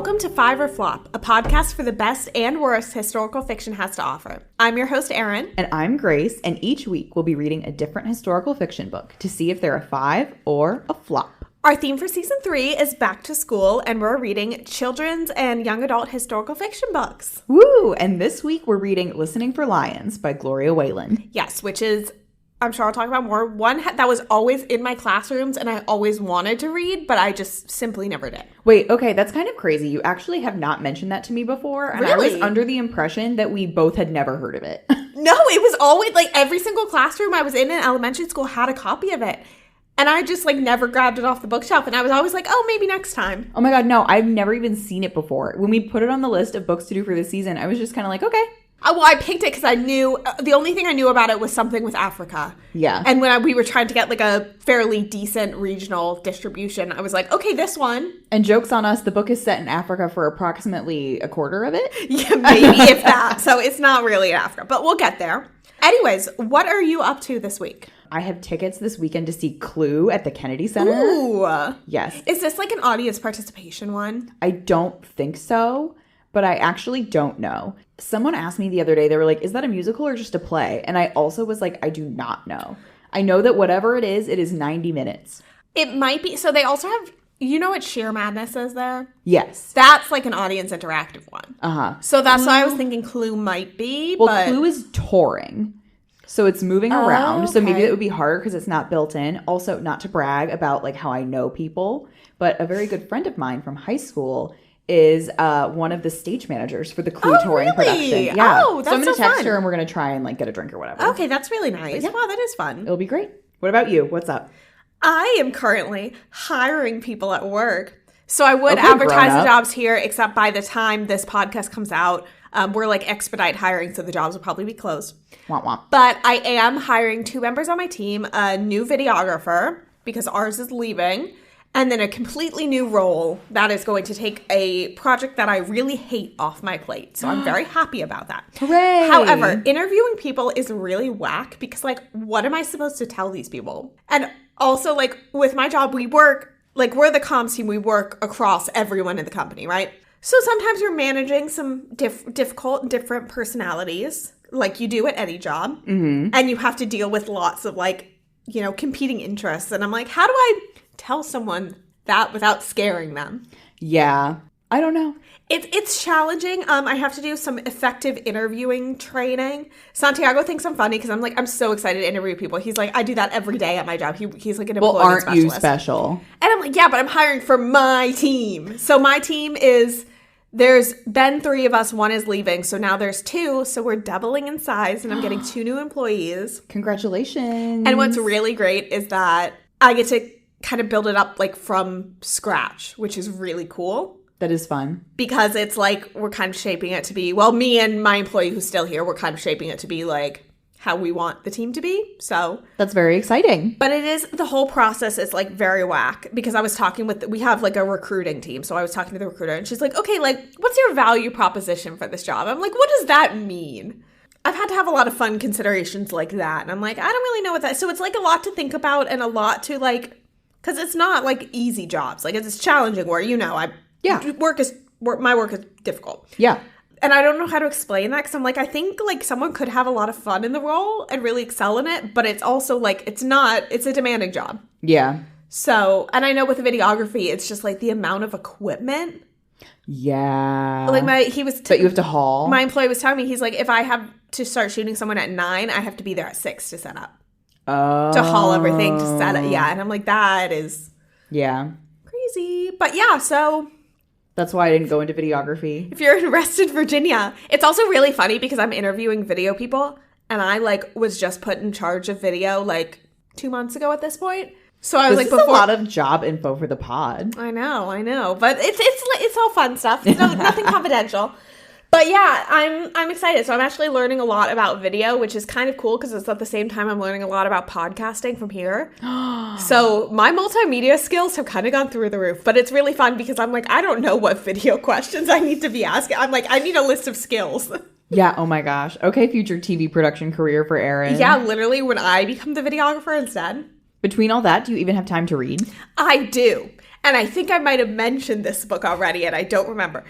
Welcome to Five or Flop, a podcast for the best and worst historical fiction has to offer. I'm your host, Erin. And I'm Grace, and each week we'll be reading a different historical fiction book to see if they're a five or a flop. Our theme for season 3 is back to school, and we're reading children's and young adult historical fiction books. Woo! And this week we're reading Listening for Lions by Gloria Whelan. Yes, which is, I'm sure I'll talk about more, one that was always in my classrooms and I always wanted to read, but I just simply never did. Wait, okay, that's kind of crazy. You actually have not mentioned that to me before, and Really? I was under the impression that we both had never heard of it. No, it was always, like, every single classroom I was in elementary school had a copy of it. And I just, like, never grabbed it off the bookshelf. And I was always like, oh, maybe next time. Oh my god, no, I've never even seen it before. When we put it on the list of books to do for this season, I was just kind of like, okay. Well, I picked it because I knew, the only thing I knew about it was something with Africa. Yeah. And when we were trying to get, like, a fairly decent regional distribution, I was like, okay, this one. And joke's on us, the book is set in Africa for approximately a quarter of it. Yeah, maybe if that. So it's not really in Africa, but we'll get there. Anyways, what are you up to this week? I have tickets this weekend to see Clue at the Kennedy Center. Ooh. Yes. Is this like an audience participation one? I don't think so, but I actually don't know. Someone asked me the other day, they were like, is that a musical or just a play? And I also was like, I do not know. I know that whatever it is 90 minutes. It might be. So they also have, you know what Sheer Madness is there? Yes. That's like an audience interactive one. Uh-huh. So that's why I was thinking Clue might be. Well, but Clue is touring. So it's moving around. Okay. So maybe that would be harder because it's not built in. Also, not to brag about like how I know people, but a very good friend of mine from high school is one of the stage managers for the Clue touring production. Yeah. Oh, that's so I'm going to text fun. her and we're going to try and like get a drink or whatever. Okay, that's really nice. Yeah. Wow, that is fun. It'll be great. What about you? What's up? I am currently hiring people at work. So I would Okay, advertise the grown-up. jobs here, except by the time this podcast comes out, we're like expedite hiring, so the jobs will probably be closed. Womp womp. But I am hiring 2 members on my team, a new videographer, because ours is leaving, and then a completely new role that is going to take a project that I really hate off my plate. So I'm very happy about that. Hooray! However, interviewing people is really whack because, like, what am I supposed to tell these people? And also, like, with my job, we work, like, we're the comms team. We work across everyone in the company, right? So sometimes you're managing some difficult and different personalities, like you do at any job. Mm-hmm. And you have to deal with lots of, like, you know, competing interests. And I'm like, how do I tell someone that without scaring them? Yeah. I don't know. It's challenging. I have to do some effective interviewing training. Santiago thinks I'm funny because I'm like, I'm so excited to interview people. He's like, I do that every day at my job. He's like an employment Well, aren't specialist. you special? And I'm like, yeah, but I'm hiring for my team. So my team is, there's been 3 of us. 1 is leaving. So now there's 2. So we're doubling in size and I'm getting 2 new employees. Congratulations. And what's really great is that I get to kind of build it up like from scratch, which is really cool. That is fun. Because it's like we're kind of shaping it to be, well, me and my employee who's still here, we're kind of shaping it to be like how we want the team to be. So That's very exciting. but it is, the whole process is like very whack because I was talking with, we have like a recruiting team. So I was talking to the recruiter and she's like, okay, like what's your value proposition for this job? I'm like, what does that mean? I've had to have a lot of fun considerations like that. And I'm like, I don't really know what that, so it's like a lot to think about and a lot to like, because it's not like easy jobs. Like it's challenging where, you know, my work is difficult. Yeah. And I don't know how to explain that because I'm like, I think like someone could have a lot of fun in the role and really excel in it, but it's also like, it's a demanding job. Yeah. So, and I know with videography, it's just like the amount of equipment. Yeah. Like That you have to haul. my employee was telling me, he's like, if I have to start shooting someone at 9, I have to be there at 6 to set up. Oh. To haul everything, to set it. Yeah. And I'm like, that is Yeah. crazy. But yeah, so That's why I didn't go into videography. if you're in Reston, Virginia, it's also really funny because I'm interviewing video people and I like was just put in charge of video like 2 months ago at this point. So I was This like, is a lot of job info for the pod. I know, but it's all fun stuff. It's nothing confidential. But yeah, I'm excited. So I'm actually learning a lot about video, which is kind of cool because it's at the same time I'm learning a lot about podcasting from here. So my multimedia skills have kind of gone through the roof, but it's really fun because I'm like, I don't know what video questions I need to be asking. I'm like, I need a list of skills. Yeah, oh my gosh. Okay, future TV production career for Erin. Yeah, literally when I become the videographer instead. Between all that, do you even have time to read? I do. And I think I might have mentioned this book already, and I don't remember.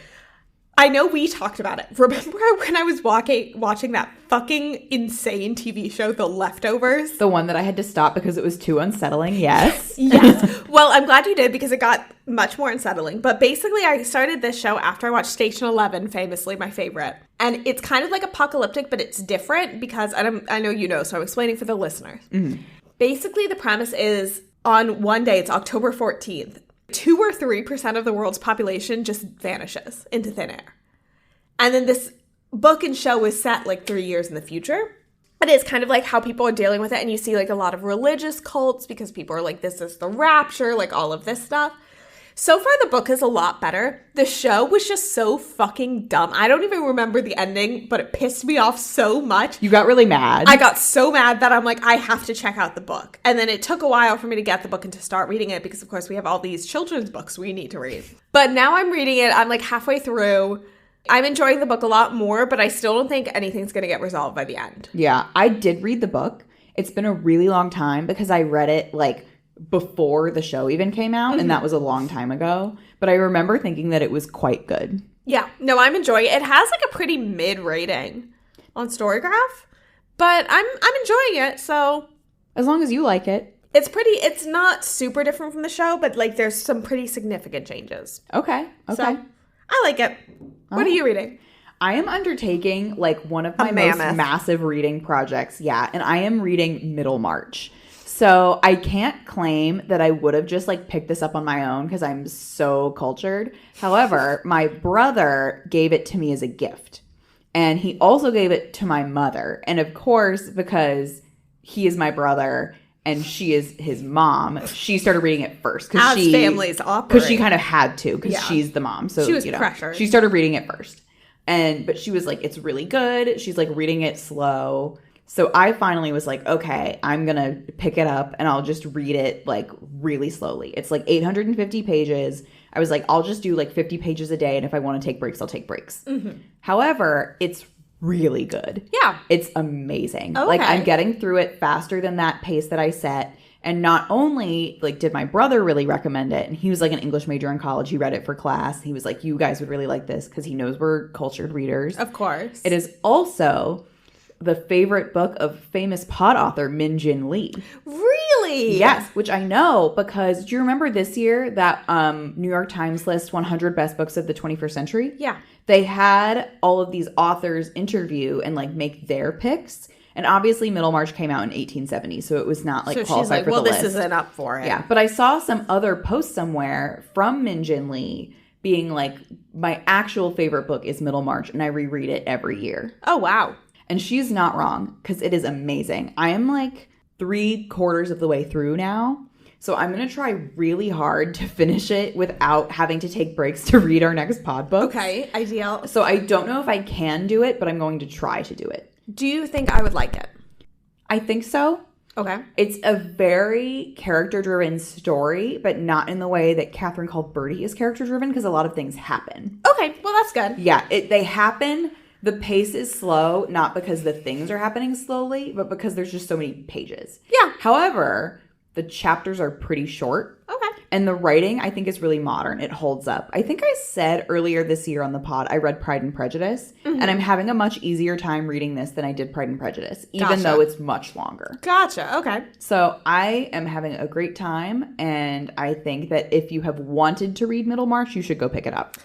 I know we talked about it. Remember when I was watching that fucking insane TV show, The Leftovers? The one that I had to stop because it was too unsettling, yes. Yes. Well, I'm glad you did because it got much more unsettling. But basically, I started this show after I watched Station 11, famously my favorite. And it's kind of like apocalyptic, but it's different because, I know you know, so I'm explaining for the listeners. Mm-hmm. Basically, the premise is on one day, it's October 14th, 2 or 3% of the world's population just vanishes into thin air. And then this book and show is set like 3 years in the future. It is kind of like how people are dealing with it. And you see like a lot of religious cults because people are like, this is the rapture, like all of this stuff. So far, the book is a lot better. The show was just so fucking dumb. I don't even remember the ending, but it pissed me off so much. You got really mad. I got so mad that I'm like, I have to check out the book. And then it took a while for me to get the book and to start reading it because, of course, we have all these children's books we need to read. But now I'm reading it. I'm like halfway through. I'm enjoying the book a lot more, but I still don't think anything's going to get resolved by the end. Yeah, I did read the book. It's been a really long time because I read it like before the show even came out, and that was a long time ago. But I remember thinking that it was quite good. Yeah, no, I'm enjoying it. It has like a pretty mid rating on Storygraph, but I'm enjoying it. So as long as you like it, it's not super different from the show, but like there's some pretty significant changes. Okay. So I like it. What are you reading? I am undertaking like one of my most massive reading projects. Yeah, and I am reading Middlemarch. So I can't claim that I would have just like picked this up on my own because I'm so cultured. However, my brother gave it to me as a gift. And he also gave it to my mother. And of course, because he is my brother and she is his mom, she started reading it first. As families operate. Because she kind of had to because she's the mom. So she was pressured. She started reading it first. But she was like, it's really good. She's like reading it slow. So I finally was like, okay, I'm going to pick it up and I'll just read it like really slowly. It's like 850 pages. I was like, I'll just do like 50 pages a day. And if I want to take breaks, I'll take breaks. Mm-hmm. However, it's really good. Yeah. It's amazing. Okay. Like I'm getting through it faster than that pace that I set. And not only like did my brother really recommend it, and he was like an English major in college. He read it for class. He was like, you guys would really like this because he knows we're cultured readers. Of course. It is also the favorite book of famous pod author Min Jin Lee. Really? Yes, which I know because do you remember this year that New York Times list 100 best books of the 21st century? Yeah. They had all of these authors interview and like make their picks. And obviously Middlemarch came out in 1870, so it was not like qualified for the list. This isn't up for it. Yeah, but I saw some other post somewhere from Min Jin Lee being like, my actual favorite book is Middlemarch, and I reread it every year. Oh, wow. And she's not wrong because it is amazing. I am like 3/4 of the way through now. So I'm going to try really hard to finish it without having to take breaks to read our next pod book. Okay, ideal. So I don't know if I can do it, but I'm going to try to do it. Do you think I would like it? I think so. Okay. It's a very character-driven story, but not in the way that Catherine Called Birdie is character-driven because a lot of things happen. Okay, well that's good. Yeah, they happen. The pace is slow, not because the things are happening slowly, but because there's just so many pages. Yeah. However, the chapters are pretty short. Okay. And the writing, I think, is really modern. It holds up. I think I said earlier this year on the pod, I read Pride and Prejudice, and I'm having a much easier time reading this than I did Pride and Prejudice, even though it's much longer. Gotcha. Okay. So I am having a great time, and I think that if you have wanted to read Middlemarch, you should go pick it up.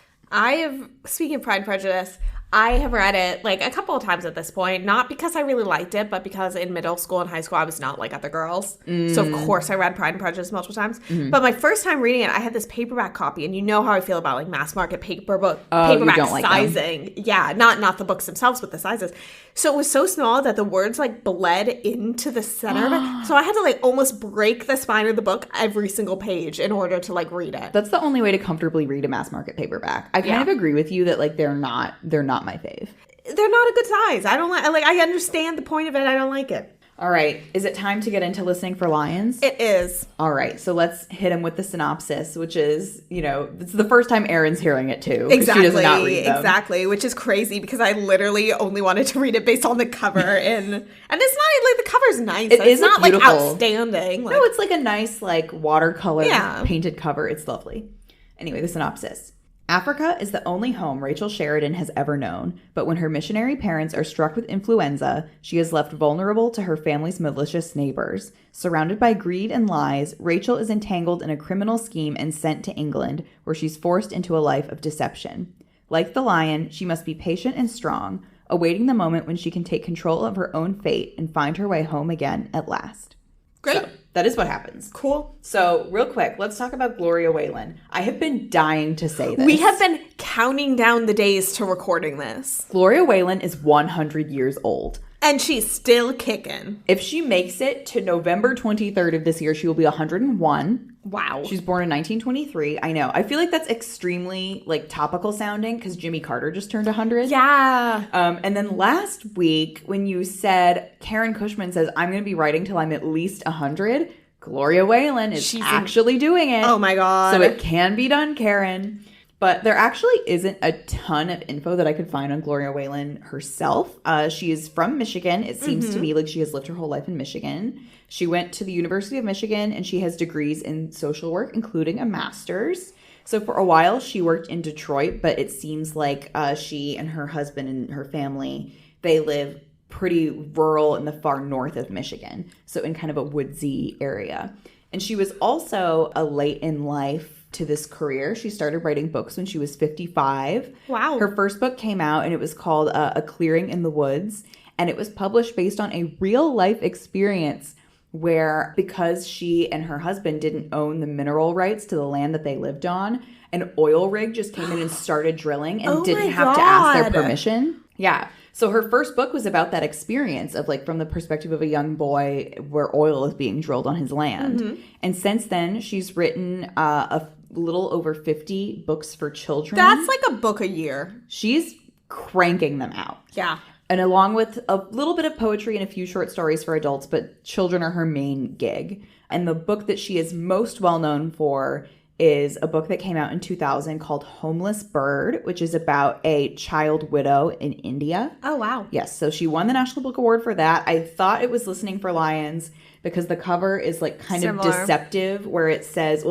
Speaking of Pride and Prejudice, I have read it like a couple of times at this point, not because I really liked it, but because in middle school and high school, I was not like other girls. So of course I read Pride and Prejudice multiple times. But my first time reading it, I had this paperback copy, and you know how I feel about like mass market paperback sizing. Yeah, not the books themselves, but the sizes. So it was so small that the words like bled into the center of it. So I had to like almost break the spine of the book every single page in order to like read it. That's the only way to comfortably read a mass market paperback. I kind of agree with you that like they're not my fave. They're not a good size. I don't like I understand the point of it. I don't like it. All right. Is it time to get into Listening for Lions? It is. All right. So let's hit him with the synopsis, which is, it's the first time Erin's hearing it too. Exactly. She does not read them. Exactly. Which is crazy because I literally only wanted to read it based on the cover. And it's not like the cover's nice. It's not beautiful. like outstanding. No, it's like a nice like watercolor painted cover. It's lovely. Anyway, the synopsis. Africa is the only home Rachel Sheridan has ever known, but when her missionary parents are struck with influenza, she is left vulnerable to her family's malicious neighbors. Surrounded by greed and lies, Rachel is entangled in a criminal scheme and sent to England, where she's forced into a life of deception. Like the lion, she must be patient and strong, awaiting the moment when she can take control of her own fate and find her way home again at last. Great. So, that is what happens. Cool. So, real quick, let's talk about Gloria Whelan. I have been dying to say this. We have been counting down the days to recording this. Gloria Whelan is 100 years old. And she's still kicking. If she makes it to November 23rd of this year, she will be 101. Wow. She's born in 1923. I know. I feel like that's extremely like topical sounding because Jimmy Carter just turned 100. Yeah. And then last week when you said, Karen Cushman says, I'm going to be writing till I'm at least 100. Gloria Whelan is actually doing it. Oh my God. So it can be done, Karen. But there actually isn't a ton of info that I could find on Gloria Whelan herself. She is from Michigan. It seems to me like she has lived her whole life in Michigan. She went to the University of Michigan, and she has degrees in social work, including a master's. So for a while, she worked in Detroit, but it seems like she and her husband and her family, they live pretty rural in the far north of Michigan, so in kind of a woodsy area. And she was also a late in life to this career. She started writing books when she was 55. Wow. Her first book came out and it was called A Clearing in the Woods. And it was published based on a real life experience where, because she and her husband didn't own the mineral rights to the land that they lived on, an oil rig just came in and started drilling and didn't have to ask their permission. Yeah. So her first book was about that experience of like from the perspective of a young boy where oil is being drilled on his land. And since then, she's written a little over 50 books for children. That's like a book a year. She's cranking them out. Yeah. And along with a little bit of poetry and a few short stories for adults, but children are her main gig. And the book that she is most well known for is a book that came out in 2000 called Homeless Bird, which is about a child widow in India. Oh, wow. Yes, so she won the National Book Award for that. I thought it was Listening for Lions because the cover is like kind of deceptive where it says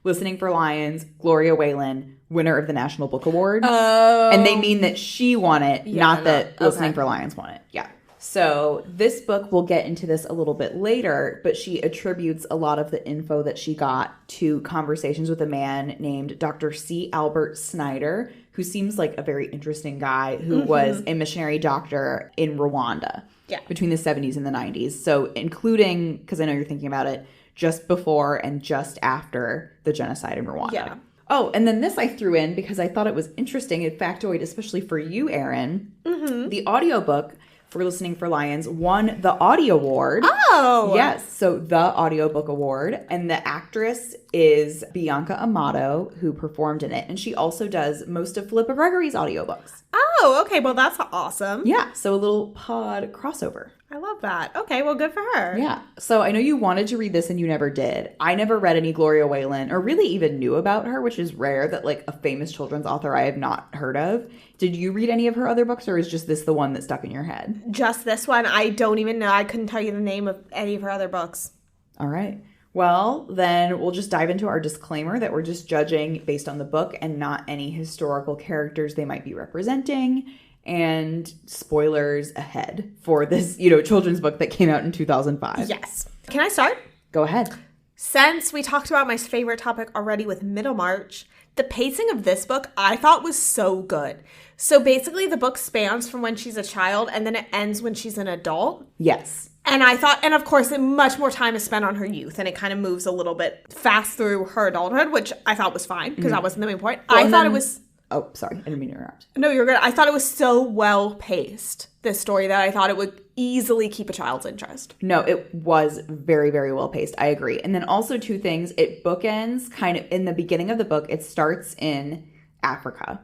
Listening for Lions, Gloria Whelan, winner of the National Book Award. Oh. And they mean that she won it, not that Listening for Lions won it. Yeah. So this book, we'll get into this a little bit later, but she attributes a lot of the info that she got to conversations with a man named Dr. C. Albert Snyder, who seems like a very interesting guy who was a missionary doctor in Rwanda between the 70s and the 90s. So including, because I know you're thinking about it, just before and just after the genocide in Rwanda. Yeah. Oh, and then this I threw in because I thought it was interesting, a factoid, especially for you, Erin. The audiobook for Listening for Lions won the Audie Award. Oh! Yes, so the Audiobook Award. And the actress is Bianca Amato, who performed in it. And she also does most of Philippa Gregory's audiobooks. Oh, okay. Well, that's awesome. Yeah, so a little pod crossover. I love that. Okay, well, good for her. Yeah. So I know you wanted to read this and you never did. I never read any Gloria Whelan or really even knew about her, which is rare that like a famous children's author I have not heard of. Did you read any of her other books or is just this the one that stuck in your head? Just this one. I don't even know. I couldn't tell you the name of any of her other books. All right. Well, then we'll just dive into our disclaimer that we're just judging based on the book and not any historical characters they might be representing. And spoilers ahead for this, children's book that came out in 2005. Yes. Can I start? Go ahead. Since we talked about my favorite topic already with Middlemarch, the pacing of this book I thought was so good. So basically the book spans from when she's a child and then it ends when she's an adult. Yes. And I thought, and of course, much more time is spent on her youth, and it kind of moves a little bit fast through her adulthood, which I thought was fine because that wasn't the main point. Well, I thought it was... Oh, sorry. I didn't mean to interrupt. No, you're good. I thought it was so well paced, this story, that I thought it would easily keep a child's interest. No, it was very, very well paced. I agree. And then also two things. It bookends kind of in the beginning of the book. It starts in Africa.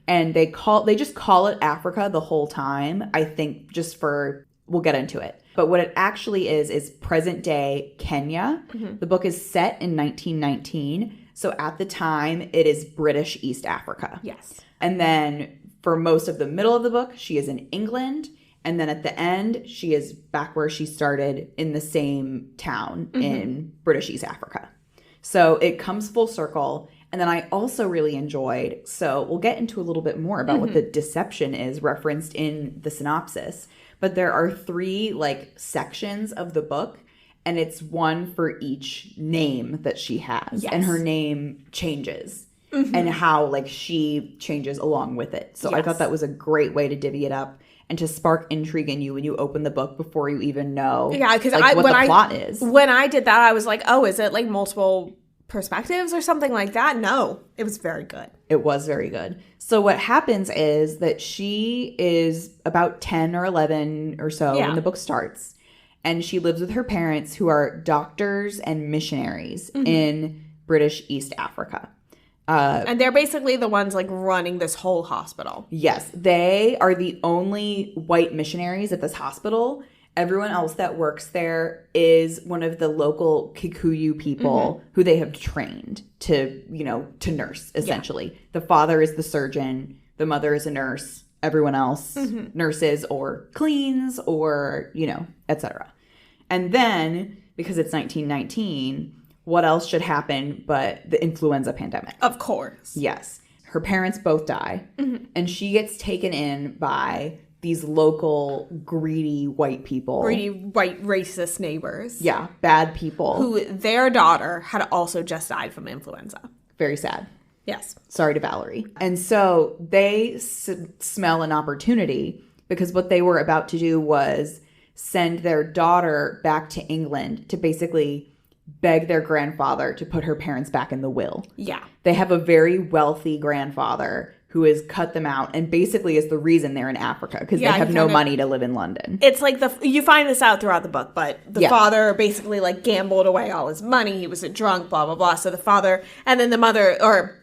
And they just call it Africa the whole time. I think just for we'll get into it. But what it actually is present day Kenya. The book is set in 1919. So at the time, it is British East Africa. Yes. And then for most of the middle of the book, she is in England. And then at the end, she is back where she started in the same town in British East Africa. So it comes full circle. And then I also really enjoyed, so we'll get into a little bit more about what the deception is referenced in the synopsis. But there are 3 like sections of the book, and it's one for each name that she has. Yes. And her name changes and how like she changes along with it. So I thought that was a great way to divvy it up and to spark intrigue in you when you open the book before you even know because like, what the plot is. When I did that, I was like, oh, is it like multiple perspectives or something like that? No, it was very good. It was very good. So what happens is that she is about 10 or 11 or so when the book starts. And she lives with her parents who are doctors and missionaries in British East Africa. And they're basically the ones like running this whole hospital. Yes, they are the only white missionaries at this hospital. Everyone else that works there is one of the local Kikuyu people who they have trained to, to nurse, essentially. Yeah. The father is the surgeon. The mother is a nurse. Everyone else, nurses or cleans or, etc. And then, because it's 1919, what else should happen but the influenza pandemic? Of course. Yes. Her parents both die. And she gets taken in by these local greedy white people. Greedy white racist neighbors. Yeah, bad people. Who their daughter had also just died from influenza. Very sad. Yes. Sorry to Valerie. And so they smell an opportunity because what they were about to do was send their daughter back to England to basically beg their grandfather to put her parents back in the will. Yeah. They have a very wealthy grandfather who has cut them out and basically is the reason they're in Africa because they have no money to live in London. It's like you find this out throughout the book, but the father basically like gambled away all his money. He was a drunk, blah, blah, blah. So the father and then the mother or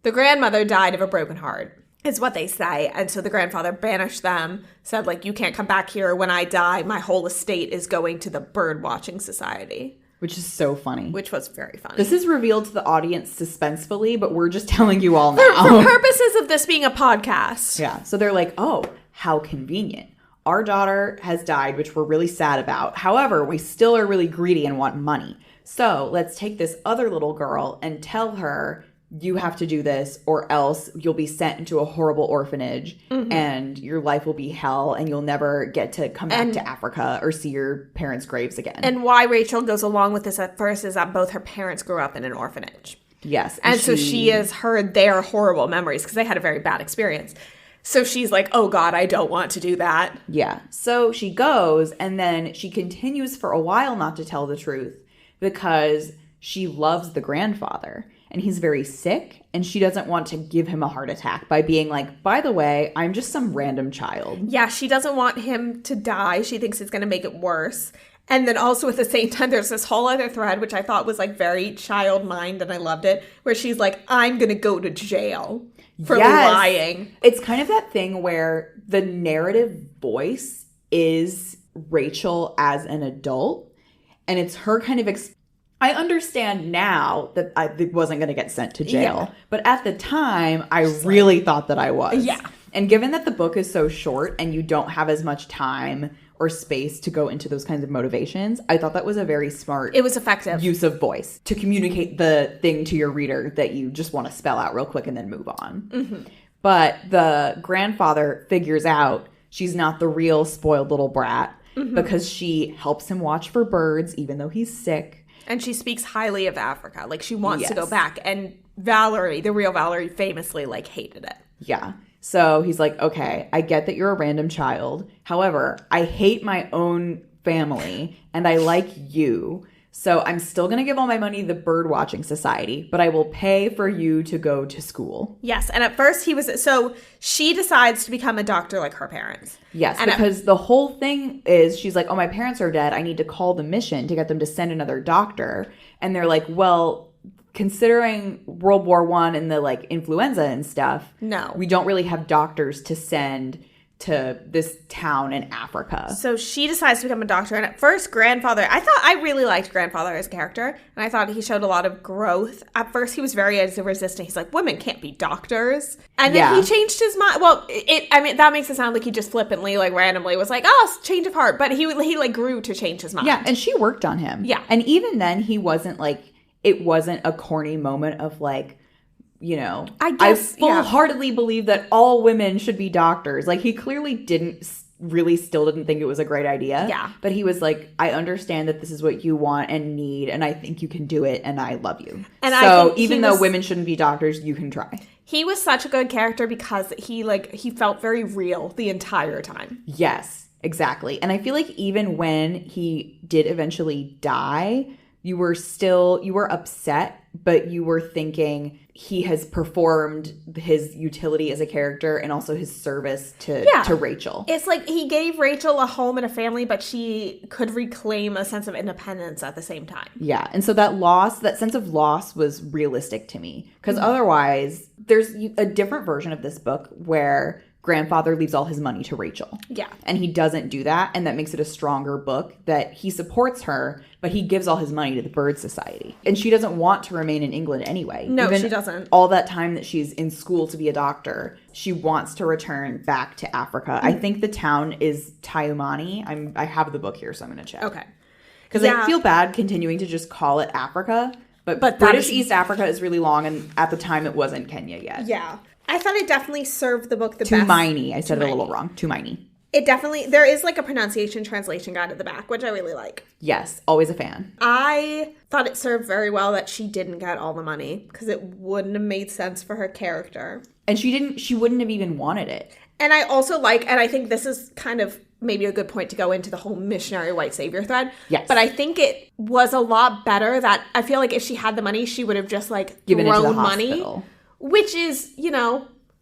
the grandmother died of a broken heart is what they say. And so the grandfather banished them, said like, you can't come back here. When I die, my whole estate is going to the bird watching society. Which is so funny. Which was very funny. This is revealed to the audience suspensefully, but we're just telling you all now. For purposes of this being a podcast. Yeah. So they're like, oh, how convenient. Our daughter has died, which we're really sad about. However, we still are really greedy and want money. So let's take this other little girl and tell her, you have to do this or else you'll be sent into a horrible orphanage and your life will be hell and you'll never get to come back to Africa or see your parents' graves again. And why Rachel goes along with this at first is that both her parents grew up in an orphanage. Yes. And so she has heard their horrible memories because they had a very bad experience. So she's like, oh God, I don't want to do that. Yeah. So she goes and then she continues for a while not to tell the truth because she loves the grandfather. And he's very sick, and she doesn't want to give him a heart attack by being like, by the way, I'm just some random child. Yeah, she doesn't want him to die. She thinks it's going to make it worse. And then also at the same time, there's this whole other thread, which I thought was like very child mind, and I loved it, where she's like, I'm going to go to jail for lying. It's kind of that thing where the narrative voice is Rachel as an adult, and it's her kind of I understand now that I wasn't going to get sent to jail. But at the time, I really thought that I was. Yeah. And given that the book is so short and you don't have as much time or space to go into those kinds of motivations, I thought that was a very smart It was effective use of voice to communicate the thing to your reader that you just want to spell out real quick and then move on. But the grandfather figures out she's not the real spoiled little brat because she helps him watch for birds even though he's sick. And she speaks highly of Africa. Like, she wants to go back. And Valerie, the real Valerie, famously, like, hated it. Yeah. So he's like, okay, I get that you're a random child. However, I hate my own family, and I like you. So I'm still going to give all my money to the bird watching society, but I will pay for you to go to school. Yes. And at first so she decides to become a doctor like her parents. Yes, and because the whole thing is she's like, oh, my parents are dead. I need to call the mission to get them to send another doctor. And they're like, well, considering World War I and the like influenza and stuff, no, we don't really have doctors to send to this town in Africa. So she decides to become a doctor. And at first, Grandfather, I really liked Grandfather as a character. And I thought he showed a lot of growth. At first, he was very resistant. He's like, women can't be doctors. And then he changed his mind. Well, that makes it sound like he just flippantly, like randomly was like, oh, change of heart. But he like grew to change his mind. Yeah, and she worked on him. Yeah. And even then, he wasn't like, it wasn't a corny moment of like, you know, I full-heartedly believe that all women should be doctors. Like, he clearly still didn't think it was a great idea. Yeah. But he was like, I understand that this is what you want and need, and I think you can do it, and I love you. And so even though women shouldn't be doctors, you can try. He was such a good character because he felt very real the entire time. Yes, exactly. And I feel like even when he did eventually die, you were upset, but you were thinking he has performed his utility as a character and also his service to Rachel. It's like he gave Rachel a home and a family, but she could reclaim a sense of independence at the same time. Yeah. And so that sense of loss was realistic to me. Because otherwise, there's a different version of this book where Grandfather leaves all his money to Rachel. Yeah. And he doesn't do that, and that makes it a stronger book that he supports her, but he gives all his money to the Bird Society. And she doesn't want to remain in England anyway. No, even she doesn't. All that time that she's in school to be a doctor, she wants to return back to Africa. I think the town is Tyumani. I have the book here, so I'm going to check. Okay. Because I feel bad continuing to just call it Africa, but British East Africa is really long, and at the time it wasn't Kenya yet. Yeah. I thought it definitely served the book the best. Tumaini. I said it a little wrong. Tumaini. It definitely, there is like a pronunciation translation guide at the back, which I really like. Yes, always a fan. I thought it served very well that she didn't get all the money because it wouldn't have made sense for her character. And she wouldn't have even wanted it. And I also and I think this is kind of maybe a good point to go into the whole missionary white savior thread. Yes. But I think it was a lot better that I feel like if she had the money, she would have just like given it to the money. Hospital. Which is,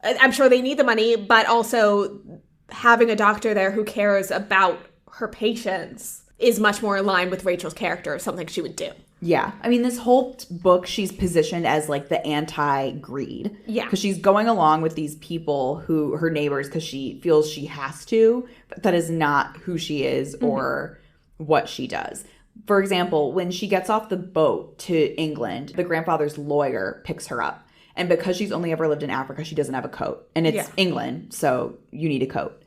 I'm sure they need the money, but also having a doctor there who cares about her patients is much more in line with Rachel's character of something she would do. Yeah. I mean, this whole book, she's positioned as like the anti-greed. Yeah. Because she's going along with these people her neighbors, because she feels she has to, but that is not who she is or what she does. For example, when she gets off the boat to England, the grandfather's lawyer picks her up. And because she's only ever lived in Africa, she doesn't have a coat. And it's England, so you need a coat.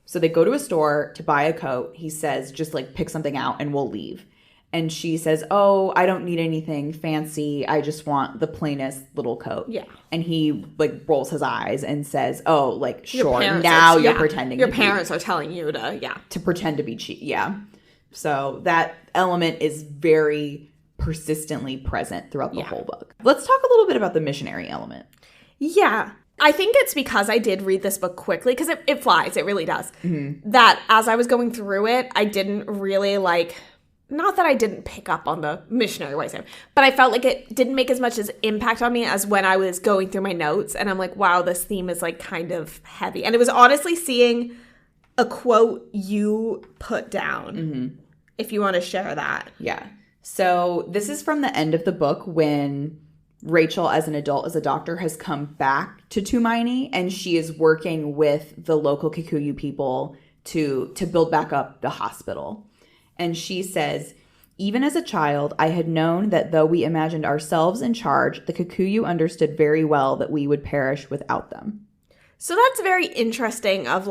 So they go to a store to buy a coat. He says, just like pick something out and we'll leave. And she says, oh, I don't need anything fancy. I just want the plainest little coat. Yeah. And he like rolls his eyes and says, oh, like, sure, now you're pretending. Your parents are telling you to pretend to be cheap. Yeah. So that element is very persistently present throughout the whole book. Let's talk a little bit about the missionary element. Yeah. I think it's because I did read this book quickly, because it flies. It really does. Mm-hmm. That as I was going through it, I didn't really not that I didn't pick up on the missionary white savior, but I felt like it didn't make as much as impact on me as when I was going through my notes. And I'm like, wow, this theme is like kind of heavy. And it was honestly seeing a quote you put down, if you want to share that. Yeah. So this is from the end of the book when Rachel, as an adult, as a doctor, has come back to Tumaini, and she is working with the local Kikuyu people to build back up the hospital. And she says, even as a child, I had known that though we imagined ourselves in charge, the Kikuyu understood very well that we would perish without them. So that's very interesting of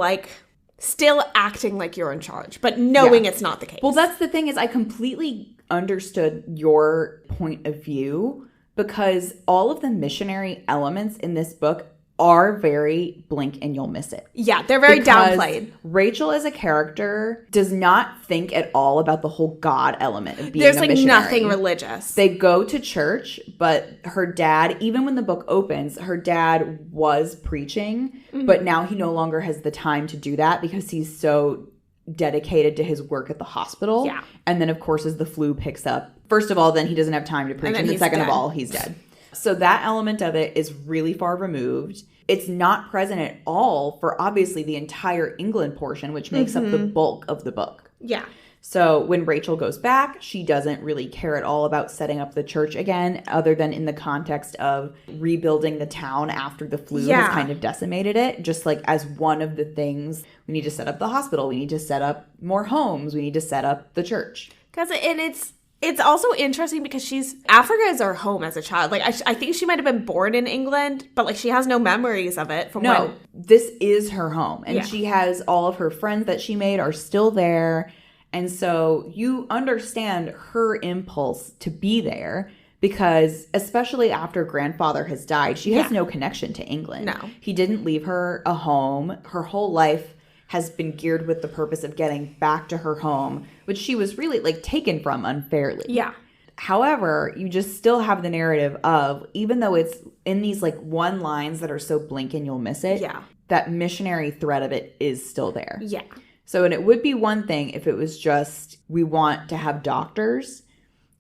still acting like you're in charge, but knowing it's not the case. Well, that's the thing is I completely understood your point of view because all of the missionary elements in this book are very blink and you'll miss it. Yeah, they're very downplayed. Rachel as a character does not think at all about the whole God element of being a missionary. There's nothing religious. They go to church, but her dad, even when the book opens, her dad was preaching, but now he no longer has the time to do that because he's so dedicated to his work at the hospital. Yeah. And then, of course, as the flu picks up, first of all, then he doesn't have time to preach. And then second of all, he's dead. So that element of it is really far removed. It's not present at all for obviously the entire England portion, which makes up the bulk of the book. Yeah. So when Rachel goes back, she doesn't really care at all about setting up the church again, other than in the context of rebuilding the town after the flu has kind of decimated it. Just like as one of the things, we need to set up the hospital. We need to set up more homes. We need to set up the church. It's also interesting because Africa is her home as a child. Like, I think she might have been born in England, but, like, she has no memories of it from when. This is her home. And she has all of her friends that she made are still there. And so you understand her impulse to be there because, especially after grandfather has died, she has no connection to England. No. He didn't leave her a home. Her whole life has been geared with the purpose of getting back to her home, which she was really, like, taken from unfairly. Yeah. However, you just still have the narrative of, even though it's in these, like, one lines that are so blink and you'll miss it, that missionary thread of it is still there. Yeah. So, and it would be one thing if it was just, we want to have doctors.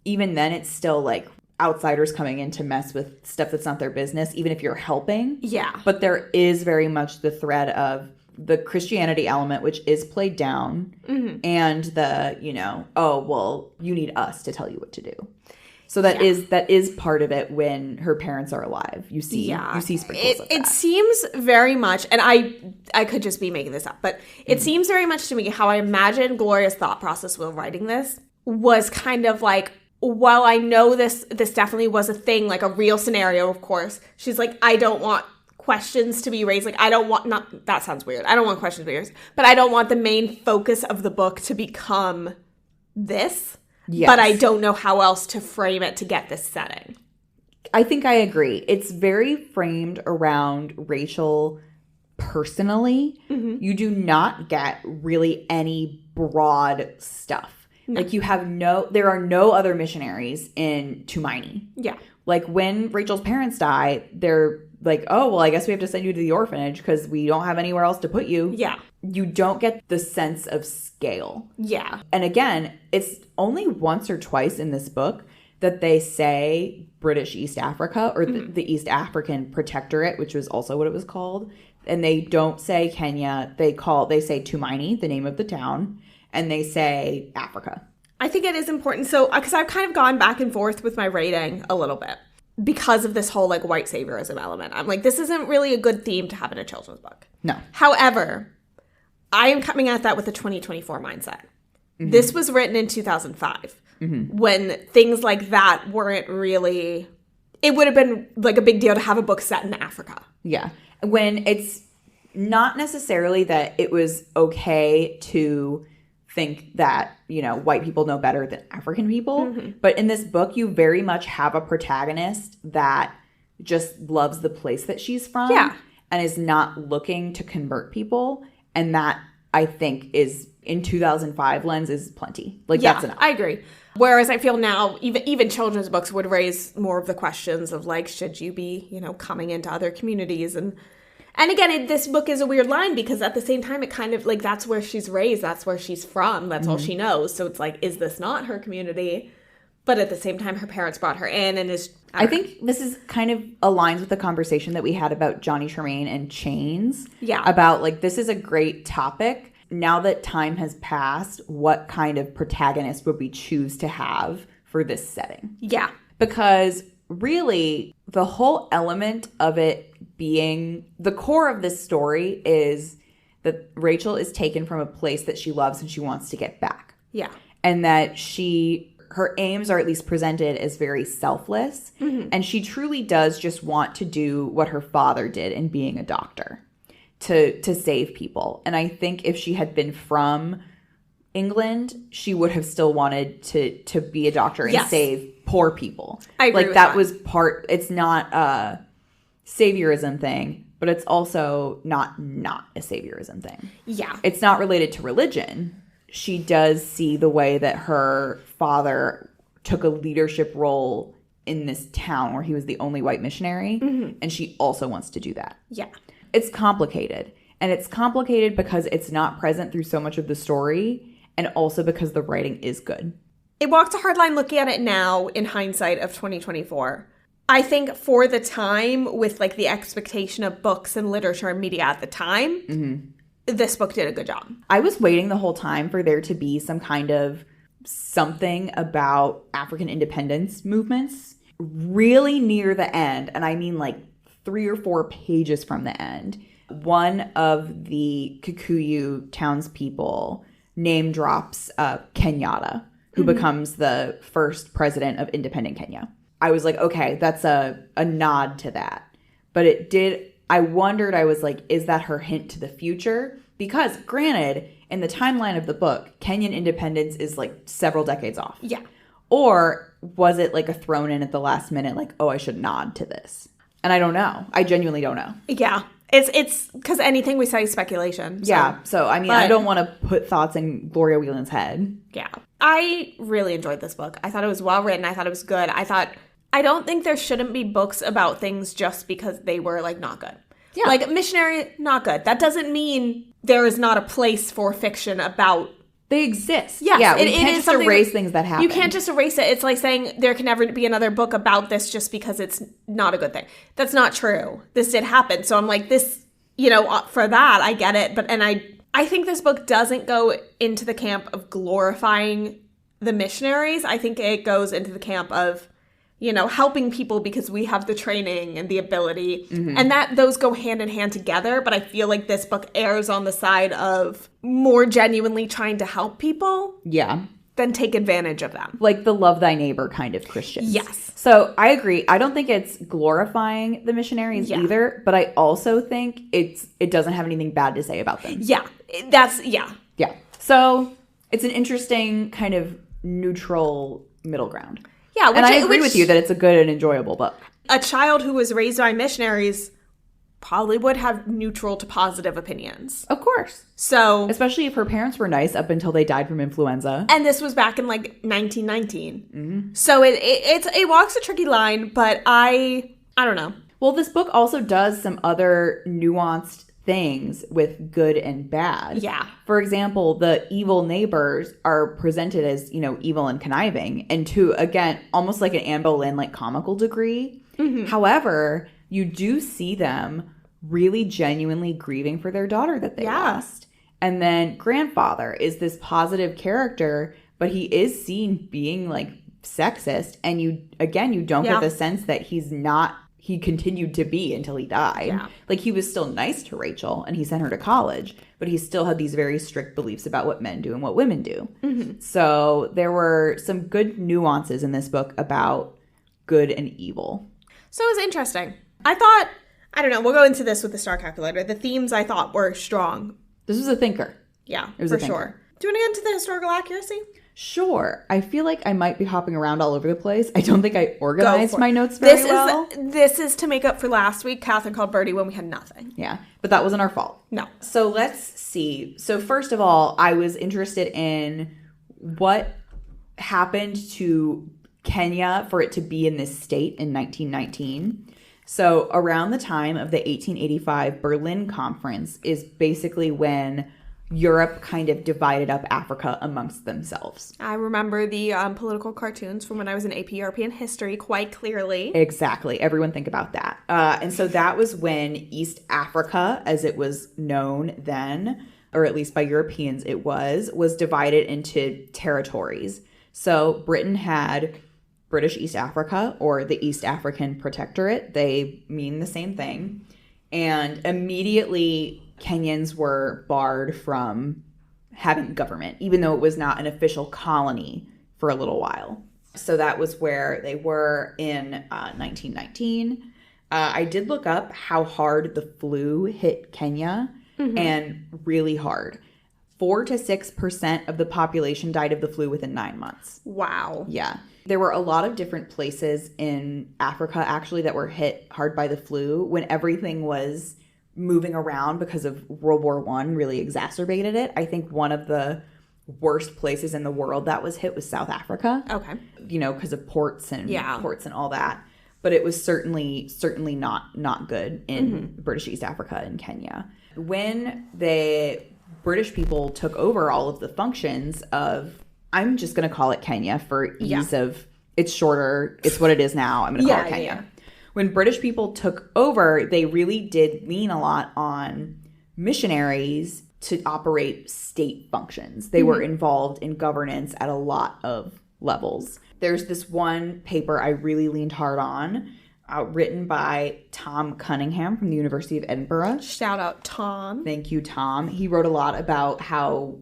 Even then, it's still, like, outsiders coming in to mess with stuff that's not their business, even if you're helping. Yeah. But there is very much the thread of the Christianity element, which is played down, and the, you know, oh, well, you need us to tell you what to do. So that is part of it when her parents are alive. You see sprinkles of that. It seems very much, and I could just be making this up, but it seems very much to me how I imagine Gloria's thought process while writing this was kind of like, while I know this definitely was a thing, like a real scenario, of course, she's like, I don't want questions to be raised. Like, I don't want, not, that sounds weird. I don't want questions to be raised, but I don't want the main focus of the book to become this. Yes. But I don't know how else to frame it to get this setting. I think I agree. It's very framed around Rachel personally. You do not get really any broad stuff. No. Like, there are no other missionaries in Tumaini. Yeah. Like, when Rachel's parents die, they're like, oh, well, I guess we have to send you to the orphanage because we don't have anywhere else to put you. Yeah. You don't get the sense of scale. Yeah. And again, it's only once or twice in this book that they say British East Africa or the East African Protectorate, which was also what it was called. And they don't say Kenya. They say Tumaini, the name of the town, and they say Africa. I think it is important. So, because I've kind of gone back and forth with my rating a little bit because of this whole, like, white saviorism element. I'm like, this isn't really a good theme to have in a children's book. No. However, I am coming at that with a 2024 mindset. This was written in 2005 when things like that weren't really, it would have been like a big deal to have a book set in Africa. Yeah. When it's not necessarily that it was okay to think that, you know, white people know better than African people. But in this book, you very much have a protagonist that just loves the place that she's from and is not looking to convert people. And that, I think, is, in 2005 lens, is plenty. Like, that's enough. I agree. Whereas I feel now, even children's books would raise more of the questions of, like, should you be, you know, coming into other communities? And again, this book is a weird line because at the same time, it kind of, like, that's where she's raised. That's where she's from. That's all she knows. So it's like, is this not her community? But at the same time, her parents brought her in and is... I think this is kind of aligns with the conversation that we had about Johnny Tremaine and chains. Yeah. About, like, this is a great topic. Now that time has passed, what kind of protagonist would we choose to have for this setting? Yeah. Because really, the whole element of it being, the core of this story is that Rachel is taken from a place that she loves and she wants to get back. Yeah. And that her aims are at least presented as very selfless. And she truly does just want to do what her father did in being a doctor, to save people. And I think if she had been from England, she would have still wanted to be a doctor and save poor people. I agree with that. Was part, it's not a saviorism thing, but it's also not a saviorism thing. Yeah. It's not related to religion. She does see the way that her father took a leadership role in this town where he was the only white missionary, and she also wants to do that. Yeah. It's complicated. And it's complicated because it's not present through so much of the story, and also because the writing is good. It walks a hard line looking at it now in hindsight of 2024. I think for the time, with, like, the expectation of books and literature and media at the time, this book did a good job. I was waiting the whole time for there to be some kind of something about African independence movements really near the end. And I mean like 3 or 4 pages from the end. One of the Kikuyu townspeople name drops Kenyatta, who becomes the first president of independent Kenya. I was like, okay, that's a nod to that. But it did, I wondered, I was like, is that her hint to the future? Because granted, in the timeline of the book, Kenyan independence is like several decades off. Yeah. Or was it like a thrown in at the last minute, like, oh, I should nod to this? And I don't know. I genuinely don't know. Yeah. It's because anything we say is speculation. So. Yeah. So, I mean, I don't want to put thoughts in Gloria Whelan's head. Yeah. I really enjoyed this book. I thought it was well written. I thought it was good. I don't think there shouldn't be books about things just because they were, like, not good. Yeah. Like, Missionary, not good. That doesn't mean there is not a place for fiction about... They exist. Yes, yeah, we can't just erase things that happen. You can't just erase it. It's like saying there can never be another book about this just because it's not a good thing. That's not true. This did happen. So I'm like, this, for that, I get it. But I think this book doesn't go into the camp of glorifying the missionaries. I think it goes into the camp of, helping people because we have the training and the ability. Mm-hmm. And that those go hand in hand together. But I feel like this book errs on the side of more genuinely trying to help people. Yeah. Than take advantage of them. Like the love thy neighbor kind of Christians. Yes. So I agree. I don't think it's glorifying the missionaries either. But I also think it doesn't have anything bad to say about them. Yeah. Yeah. So it's an interesting kind of neutral middle ground. Yeah, and I agree with you that it's a good and enjoyable book. A child who was raised by missionaries probably would have neutral to positive opinions. Of course. So, especially if her parents were nice up until they died from influenza. And this was back in like 1919. Mm-hmm. So it walks a tricky line, but I don't know. Well, this book also does some other nuanced things with good and bad. Yeah. For example, the evil neighbors are presented as, evil and conniving, and to, again, almost like an Anne Boleyn, like comical degree. Mm-hmm. However, you do see them really genuinely grieving for their daughter that they lost. And then grandfather is this positive character, but he is seen being like sexist. And you don't get the sense that he continued to be until he died. Yeah. Like, he was still nice to Rachel and he sent her to college, but he still had these very strict beliefs about what men do and what women do. Mm-hmm. So there were some good nuances in this book about good and evil. So it was interesting. I thought, I don't know, we'll go into this with the star calculator. The themes I thought were strong. This was a thinker. Yeah, for sure. Do you want to get into the historical accuracy? Sure. I feel like I might be hopping around all over the place. I don't think I organized my notes very well. This is to make up for last week. Catherine called Birdie when we had nothing. Yeah, but that wasn't our fault. No. So let's see. So first of all, I was interested in what happened to Kenya for it to be in this state in 1919. So around the time of the 1885 Berlin Conference is basically when Europe kind of divided up Africa amongst themselves. I remember the political cartoons from when I was in AP European history quite clearly. Exactly. Everyone think about that. And so that was when East Africa, as it was known then, or at least by Europeans it was divided into territories. So Britain had British East Africa, or the East African Protectorate. They mean the same thing. And immediately Kenyans were barred from having government, even though it was not an official colony for a little while. So that was where they were in 1919. I did look up how hard the flu hit Kenya, and really hard. 4 to 6% of the population died of the flu within 9 months. Wow. Yeah. There were a lot of different places in Africa, actually, that were hit hard by the flu when everything was moving around because of World War I really exacerbated it. I think one of the worst places in the world that was hit was South Africa. Okay. Because of ports and all that. But it was certainly not good in British East Africa and Kenya. When the British people took over all of the functions of, I'm just going to call it Kenya for ease of, it's shorter, it's what it is now, I'm going to call it Kenya. Yeah. When British people took over, they really did lean a lot on missionaries to operate state functions. They were involved in governance at a lot of levels. There's this one paper I really leaned hard on, written by Tom Cunningham from the University of Edinburgh. Shout out Tom. Thank you, Tom. He wrote a lot about how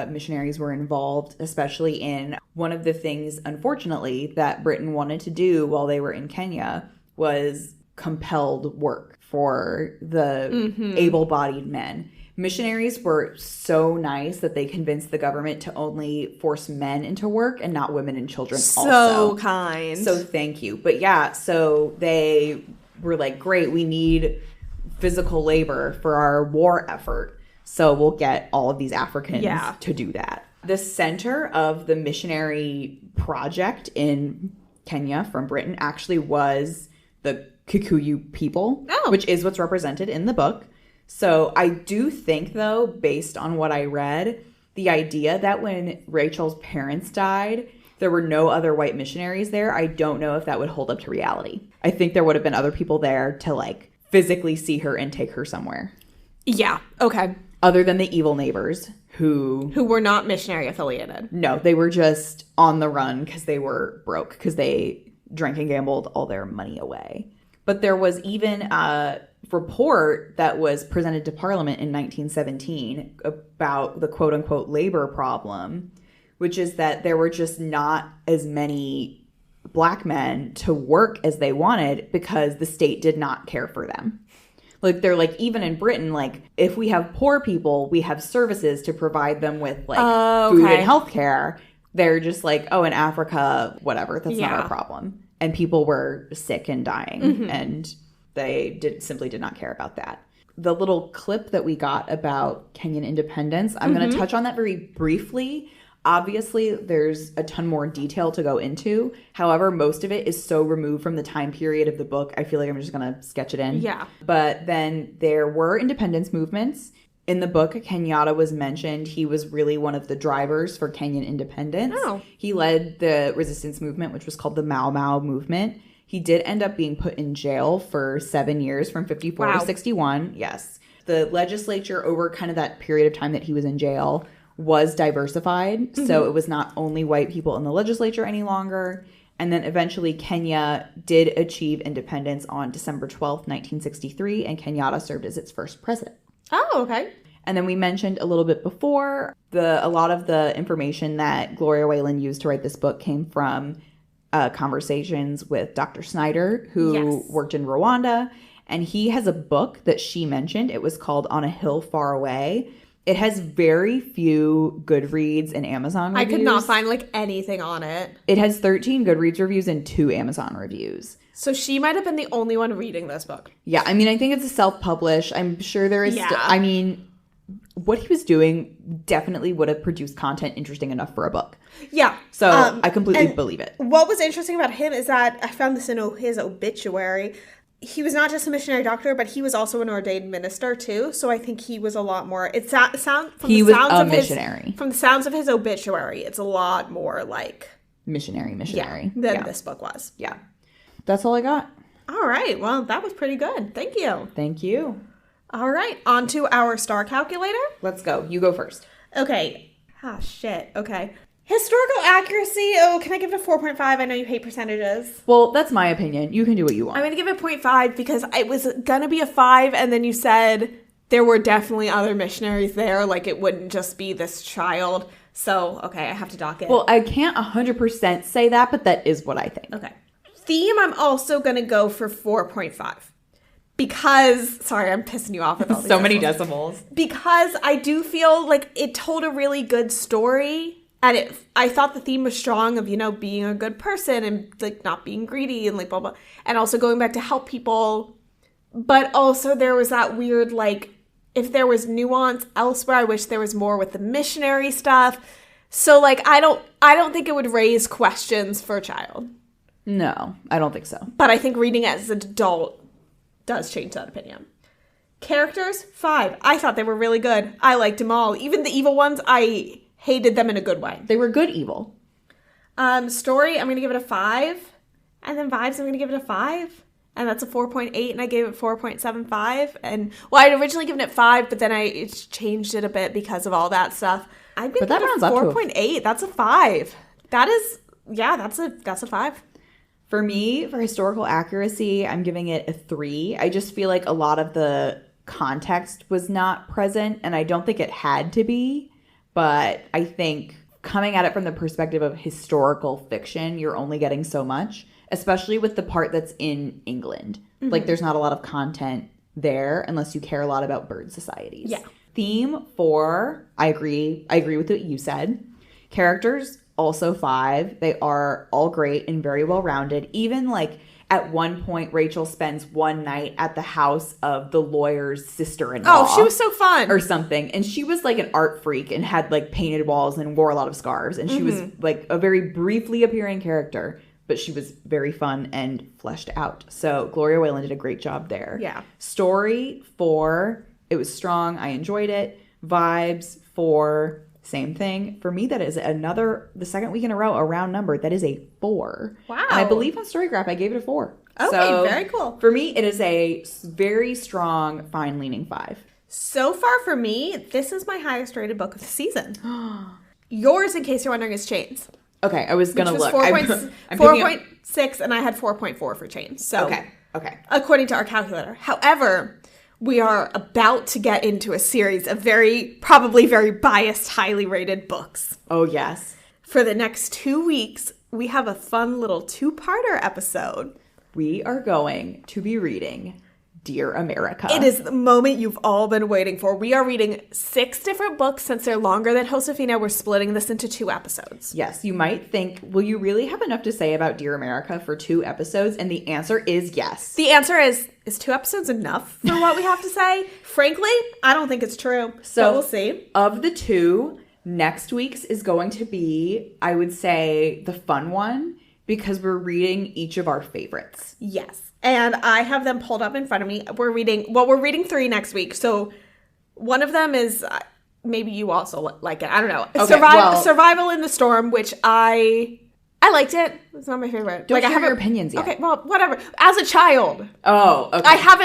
missionaries were involved, especially in one of the things, unfortunately, that Britain wanted to do while they were in Kenya was compelled work for the able-bodied men. Missionaries were so nice that they convinced the government to only force men into work and not women and children also. So kind. So thank you. But yeah, so they were like, great, we need physical labor for our war effort. So we'll get all of these Africans to do that. The center of the missionary project in Kenya from Britain actually was the Kikuyu people, which is what's represented in the book. So I do think, though, based on what I read, the idea that when Rachel's parents died, there were no other white missionaries there, I don't know if that would hold up to reality. I think there would have been other people there to, like, physically see her and take her somewhere. Yeah, okay. Other than the evil neighbors who were not missionary affiliated. No, they were just on the run because they were broke, because they drank and gambled all their money away. But there was even a report that was presented to Parliament in 1917 about the quote-unquote labor problem, which is that there were just not as many black men to work as they wanted because the state did not care for them. Like, they're like, even in Britain, like, if we have poor people, we have services to provide them with, like, food and healthcare. They're just like, oh, in Africa, whatever, that's not our problem. And people were sick and dying, and they simply did not care about that. The little clip that we got about Kenyan independence, I'm going to touch on that very briefly. Obviously, there's a ton more detail to go into. However, most of it is so removed from the time period of the book, I feel like I'm just going to sketch it in. Yeah. But then there were independence movements. In the book, Kenyatta was mentioned. He was really one of the drivers for Kenyan independence. Oh. He led the resistance movement, which was called the Mau Mau movement. He did end up being put in jail for 7 years from 54 to 61. Yes. The legislature, over kind of that period of time that he was in jail, was diversified. So it was not only white people in the legislature any longer. And then eventually Kenya did achieve independence on December 12th, 1963, and Kenyatta served as its first president. Oh, okay. And then we mentioned a little bit before, a lot of the information that Gloria Whelan used to write this book came from conversations with Dr. Snyder, who worked in Rwanda. And he has a book that she mentioned. It was called On a Hill Far Away. It has very few Goodreads and Amazon reviews. I could not find, like, anything on it. It has 13 Goodreads reviews and 2 Amazon reviews. So she might have been the only one reading this book. Yeah, I mean, I think it's a self-publish. I'm sure there is I mean, what he was doing definitely would have produced content interesting enough for a book. Yeah. So I completely believe it. What was interesting about him is that I found this in his obituary. He was not just a missionary doctor, but he was also an ordained minister too. So I think he was a lot more. From the sounds of his obituary, it's a lot more like missionary than this book was. Yeah. That's all I got. All right. Well, that was pretty good. Thank you. Thank you. All right. On to our star calculator. Let's go. You go first. Okay. Ah, shit. Okay. Historical accuracy. Oh, can I give it a 4.5? I know you hate percentages. Well, that's my opinion. You can do what you want. I'm going to give it 0.5 because it was going to be a 5, and then you said there were definitely other missionaries there. Like, it wouldn't just be this child. So, okay, I have to dock it. Well, I can't 100% say that, but that is what I think. Okay. Theme, I'm also going to go for 4.5. Because, sorry, I'm pissing you off with all these so many decimals. Because I do feel like it told a really good story. And I thought the theme was strong of, being a good person and, like, not being greedy and, like, blah, blah. And also going back to help people. But also there was that weird, like, if there was nuance elsewhere, I wish there was more with the missionary stuff. So, like, I don't think it would raise questions for a child. No, I don't think so. But I think reading it as an adult does change that opinion. Characters, 5. I thought they were really good. I liked them all. Even the evil ones, I hated them in a good way. They were good evil. Story, I'm going to give it a 5. And then vibes, I'm going to give it a 5. And that's a 4.8, and I gave it 4.75. And, well, I'd originally given it 5, but then I changed it a bit because of all that stuff. I've been But that rounds up to 4.8. That's a 5. That is, yeah, that's a 5. For me, for historical accuracy, I'm giving it a 3. I just feel like a lot of the context was not present, and I don't think it had to be. But I think coming at it from the perspective of historical fiction, you're only getting so much, especially with the part that's in England. Mm-hmm. Like, there's not a lot of content there unless you care a lot about bird societies. Yeah. Theme 4, I agree with what you said. Characters, also 5. They are all great and very well-rounded. Even, like, at one point, Rachel spends one night at the house of the lawyer's sister-in-law. Oh, she was so fun. Or something. And she was, like, an art freak and had, like, painted walls and wore a lot of scarves. And she was, like, a very briefly appearing character. But she was very fun and fleshed out. So Gloria Whelan did a great job there. Yeah. Story 4, it was strong. I enjoyed it. Vibes 4, same thing. For me, that is the second week in a row, a round number. That is a 4. Wow. And I believe on Storygraph, I gave it a 4. Okay, so very cool. For me, it is a very strong, fine-leaning 5. So far for me, this is my highest rated book of the season. Yours, in case you're wondering, is Chains. Okay, I was going to look. 4.6, and I had 4.4 for Chains. So, okay. According to our calculator. However, we are about to get into a series of probably very biased, highly rated books. Oh, yes. For the next 2 weeks, we have a fun little 2-parter episode. We are going to be reading Dear America. It is the moment you've all been waiting for. We are reading 6 different books. Since they're longer than Josefina, we're splitting this into 2 episodes. Yes, you might think, will you really have enough to say about Dear America for 2 episodes? And the answer is yes. The answer is 2 episodes enough for what we have to say? Frankly, I don't think it's true. So but we'll see. Of the 2, next week's is going to be, I would say, the fun one, because we're reading each of our favorites. Yes. And I have them pulled up in front of me. We're reading 3 next week. So one of them is, maybe you also like it. I don't know. Okay, Survival in the Storm, which I liked it. It's not my favorite. Don't share your opinions yet. Okay, well, whatever. As a child. Oh, okay. I have,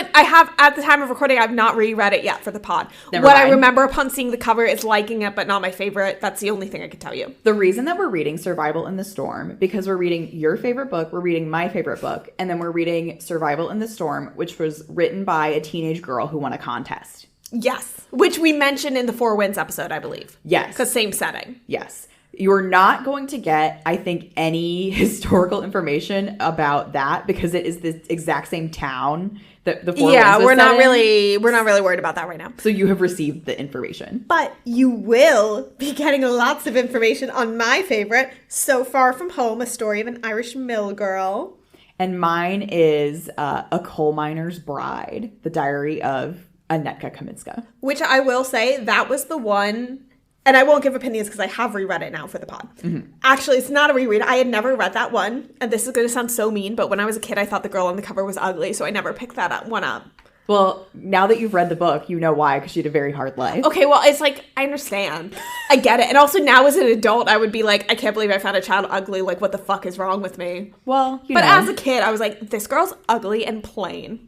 at the time of recording, I've not reread it yet for the pod. Never what mind. I remember upon seeing the cover is liking it, but not my favorite. That's the only thing I can tell you. The reason that we're reading Survival in the Storm, because we're reading your favorite book, we're reading my favorite book, and then we're reading Survival in the Storm, which was written by a teenage girl who won a contest. Yes. Which we mentioned in the 4 Winds episode, I believe. Yes. Because same setting. Yes. You're not going to get, I think, any historical information about that because it is the exact same town that the 4 Winds was we're set not in. really worried about that right now. So you have received the information. But you will be getting lots of information on my favorite, So Far From Home, A Story of an Irish Mill Girl. And mine is A Coal Miner's Bride, the diary of Anetka Kaminska. Which I will say, that was the one... And I won't give opinions because I have reread it now for the pod. Mm-hmm. Actually, it's not a reread. I had never read that one. And this is going to sound so mean, but when I was a kid, I thought the girl on the cover was ugly, so I never picked one up. Well, now that you've read the book, you know why, because she had a very hard life. Okay, well, it's like, I understand. I get it. And also now as an adult, I would be like, I can't believe I found a child ugly. Like, what the fuck is wrong with me? Well, But as a kid, I was like, this girl's ugly and plain.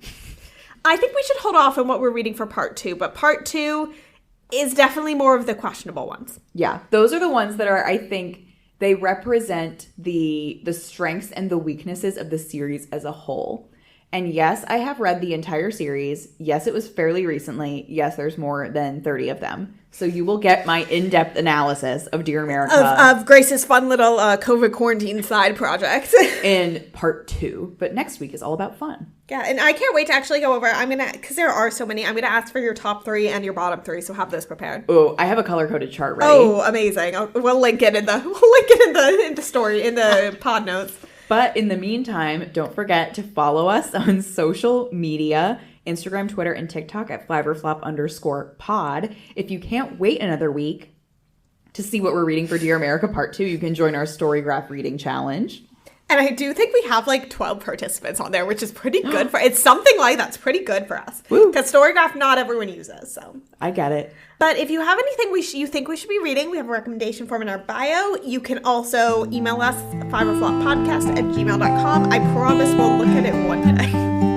I think we should hold off on what we're reading for part 2. But part 2... is definitely more of the questionable ones. Yeah, those are the ones that are, I think, they represent the strengths and the weaknesses of the series as a whole. And yes, I have read the entire series. Yes, it was fairly recently. Yes, there's more than 30 of them. So you will get my in-depth analysis of Dear America. Of Grace's fun little COVID quarantine side project. in part 2. But next week is all about fun. Yeah, and I can't wait to actually go over. Because there are so many, I'm going to ask for your top 3 and your bottom 3, so have those prepared. Oh, I have a color-coded chart ready. Oh, amazing. We'll link it in the story, in the pod notes. But in the meantime, don't forget to follow us on social media, Instagram, Twitter, and TikTok at @flavorflop_pod. If you can't wait another week to see what we're reading for Dear America Part 2, you can join our Storygraph reading challenge. And I do think we have like 12 participants on there, which is pretty good it's something like that's pretty good for us. Because Storygraph not everyone uses, so. I get it. But if you have anything you think we should be reading, we have a recommendation form in our bio. You can also email us, fiverfloppodcast@gmail.com. I promise we'll look at it one day.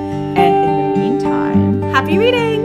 Happy reading!